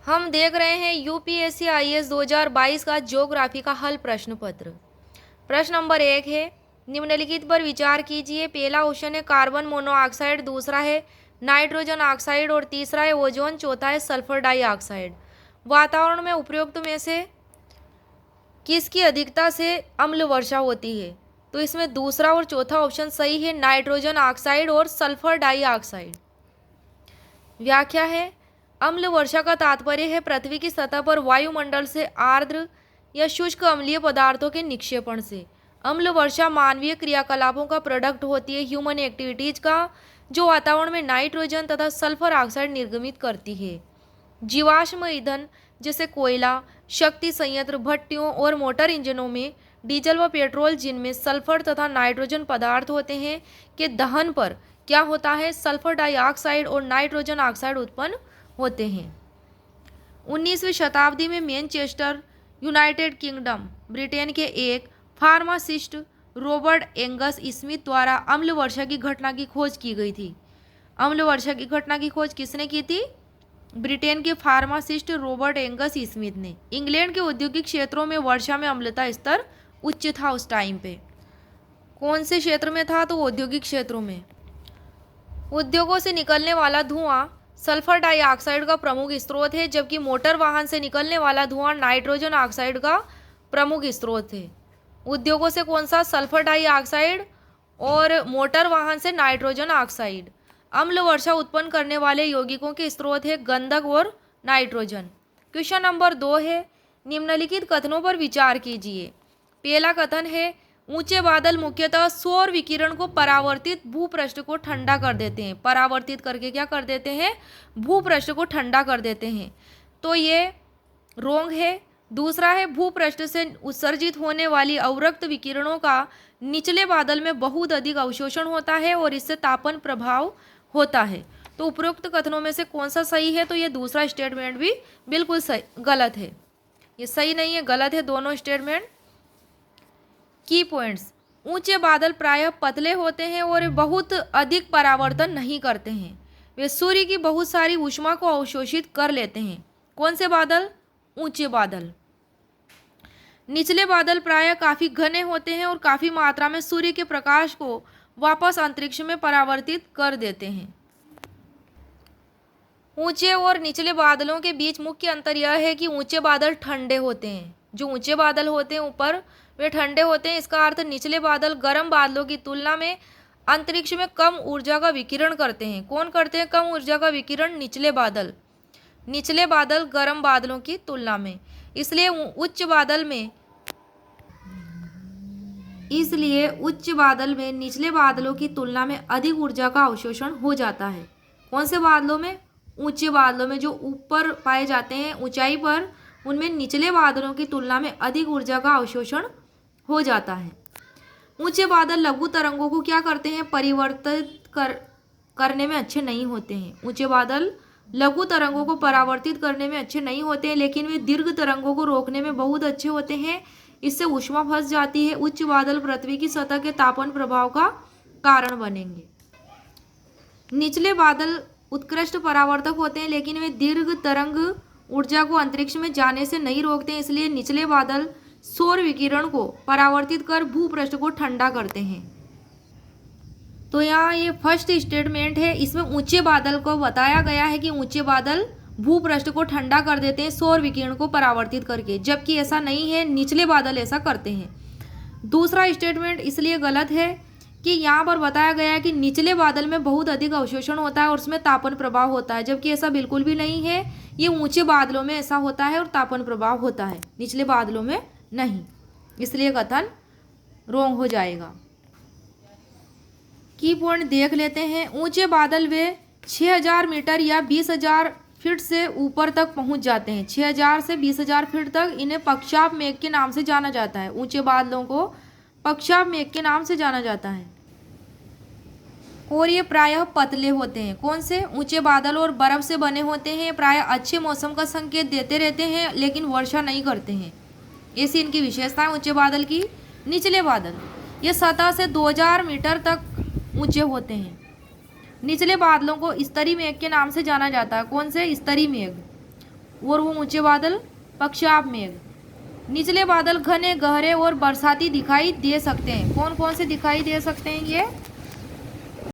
हम देख रहे हैं यूपीएससी आईएएस 2022 का ज्योग्राफी का हल प्रश्न पत्र। प्रश्न नंबर 1 है, निम्नलिखित पर विचार कीजिए। पहला ऑप्शन है कार्बन मोनोऑक्साइड, दूसरा है नाइट्रोजन ऑक्साइड और तीसरा है ओजोन, चौथा है सल्फर डाइऑक्साइड। वातावरण में उपयुक्त में से किसकी अधिकता से अम्ल वर्षा होती है? तो इसमें दूसरा और चौथा ऑप्शन सही है, नाइट्रोजन ऑक्साइड और सल्फर डाइऑक्साइड। व्याख्या है, अम्ल वर्षा का तात्पर्य है पृथ्वी की सतह पर वायुमंडल से आर्द्र या शुष्क अम्लीय पदार्थों के निक्षेपण से। अम्ल वर्षा मानवीय क्रियाकलापों का प्रोडक्ट होती है, ह्यूमन एक्टिविटीज का, जो वातावरण में नाइट्रोजन तथा सल्फर ऑक्साइड निर्गमित करती है। जीवाश्म ईंधन जैसे कोयला, शक्ति संयंत्र, भट्टियों और मोटर इंजनों में डीजल व पेट्रोल जिनमें सल्फर तथा नाइट्रोजन पदार्थ होते हैं के दहन पर क्या होता है, सल्फर डाइऑक्साइड और नाइट्रोजन ऑक्साइड उत्पन्न होते हैं। 19वीं शताब्दी में मैनचेस्टर, यूनाइटेड किंगडम, ब्रिटेन के एक फार्मासिस्ट रॉबर्ट एंगस स्मिथ द्वारा अम्ल वर्षा की घटना की खोज की गई थी। अम्ल वर्षा की घटना की खोज किसने की थी? ब्रिटेन के फार्मासिस्ट रॉबर्ट एंगस स्मिथ ने। इंग्लैंड के औद्योगिक क्षेत्रों में वर्षा में अम्लता स्तर उच्च था उस टाइम पे। कौन से क्षेत्र में था? तो औद्योगिक क्षेत्रों में। उद्योगों से निकलने वाला धुआं सल्फर डाइऑक्साइड का प्रमुख स्रोत है, जबकि मोटर वाहन से निकलने वाला धुआं नाइट्रोजन ऑक्साइड का प्रमुख स्रोत है। उद्योगों से कौन सा? सल्फर डाइऑक्साइड और मोटर वाहन से नाइट्रोजन ऑक्साइड। अम्ल वर्षा उत्पन्न करने वाले यौगिकों के स्रोत है गंधक और नाइट्रोजन। क्वेश्चन नंबर 2 है, निम्नलिखित कथनों पर विचार कीजिए। पहला कथन है, ऊंचे बादल मुख्यतः सौर विकिरण को परावर्तित भूपृष्ठ को ठंडा कर देते हैं। परावर्तित करके क्या कर देते हैं? भूपृष्ठ को ठंडा कर देते हैं। तो ये रोंग है। दूसरा है, भूपृष्ठ से उत्सर्जित होने वाली अवरक्त विकिरणों का निचले बादल में बहुत अधिक अवशोषण होता है और इससे तापन प्रभाव होता है। तो उपरोक्त कथनों में से कौन सा सही है? तो ये दूसरा स्टेटमेंट भी बिल्कुल सही गलत है। ये सही नहीं है, गलत है दोनों स्टेटमेंट। की पॉइंट्स, ऊंचे बादल प्रायः पतले होते हैं और बहुत अधिक परावर्तन नहीं करते हैं। वे सूर्य की बहुत सारी ऊष्मा को अवशोषित कर लेते हैं। कौन से बादल? ऊंचे बादल। निचले बादल प्रायः काफी घने होते हैं और काफी मात्रा में सूर्य के प्रकाश को वापस अंतरिक्ष में परावर्तित कर देते हैं। ऊंचे और निचले बादलों के बीच मुख्य अंतर यह है कि ऊंचे बादल ठंडे होते हैं। जो ऊंचे बादल होते हैं ऊपर, वे ठंडे होते हैं। इसका अर्थ निचले बादल गर्म बादलों की तुलना में अंतरिक्ष में कम ऊर्जा का विकिरण करते हैं। कौन करते हैं कम ऊर्जा का विकिरण? निचले बादल। निचले बादल गर्म बादलों की तुलना में। इसलिए उच्च बादल में निचले बादलों की तुलना में अधिक ऊर्जा का अवशोषण हो जाता है। कौन से बादलों में? ऊंचे बादलों में। जो ऊपर पाए जाते हैं ऊंचाई पर, उनमें निचले बादलों की तुलना में अधिक ऊर्जा का अवशोषण हो जाता है। ऊंचे बादल लघु तरंगों को क्या करते हैं? परिवर्तित करने में अच्छे नहीं होते हैं। ऊंचे बादल लघु तरंगों को परावर्तित करने में अच्छे नहीं होते हैं, लेकिन वे दीर्घ तरंगों को रोकने में बहुत अच्छे होते हैं। इससे ऊष्मा फंस जाती है। उच्च बादल पृथ्वी की सतह के तापन प्रभाव का कारण बनेंगे। निचले बादल उत्कृष्ट परावर्तक होते हैं, लेकिन वे दीर्घ तरंग ऊर्जा को अंतरिक्ष में जाने से नहीं रोकते हैं। इसलिए निचले बादल सौर विकिरण को परावर्तित कर भूपृष्ठ को ठंडा करते हैं। तो यहाँ ये फर्स्ट स्टेटमेंट है, इसमें ऊंचे बादल को बताया गया है कि ऊंचे बादल भूपृष्ठ को ठंडा कर देते हैं सौर विकिरण को परावर्तित करके, जबकि ऐसा नहीं है, निचले बादल ऐसा करते हैं। दूसरा स्टेटमेंट इसलिए गलत है कि यहाँ पर बताया गया है कि निचले बादल में बहुत अधिक अवशोषण होता है और उसमें तापन प्रभाव होता है, जबकि ऐसा बिल्कुल भी नहीं है। ये ऊंचे बादलों में ऐसा होता है और तापन प्रभाव होता है, निचले बादलों में नहीं। इसलिए कथन रोंग हो जाएगा। की पॉइंट देख लेते हैं। ऊंचे बादल वे 6000 मीटर या 20,000 फीट से ऊपर तक पहुंच जाते हैं। 6000 से 20,000 फीट तक इन्हें पक्षाप मेघ के नाम से जाना जाता है। ऊंचे बादलों को पक्षाप मेघ के नाम से जाना जाता है और ये प्रायः पतले होते हैं। कौन से? ऊंचे बादल और बर्फ से बने होते हैं। प्रायः अच्छे मौसम का संकेत देते रहते हैं, लेकिन वर्षा नहीं करते हैं। ऐसी इनकी विशेषता है ऊंचे बादल की। निचले बादल ये सतह से 2000 मीटर तक ऊंचे होते हैं। निचले बादलों को स्तरी मेघ के नाम से जाना जाता है। कौन से? स्तरी मेघ। और वो ऊंचे बादल पक्षाप मेघ। निचले बादल घने गहरे और बरसाती दिखाई दे सकते हैं। कौन कौन से दिखाई दे सकते हैं ये?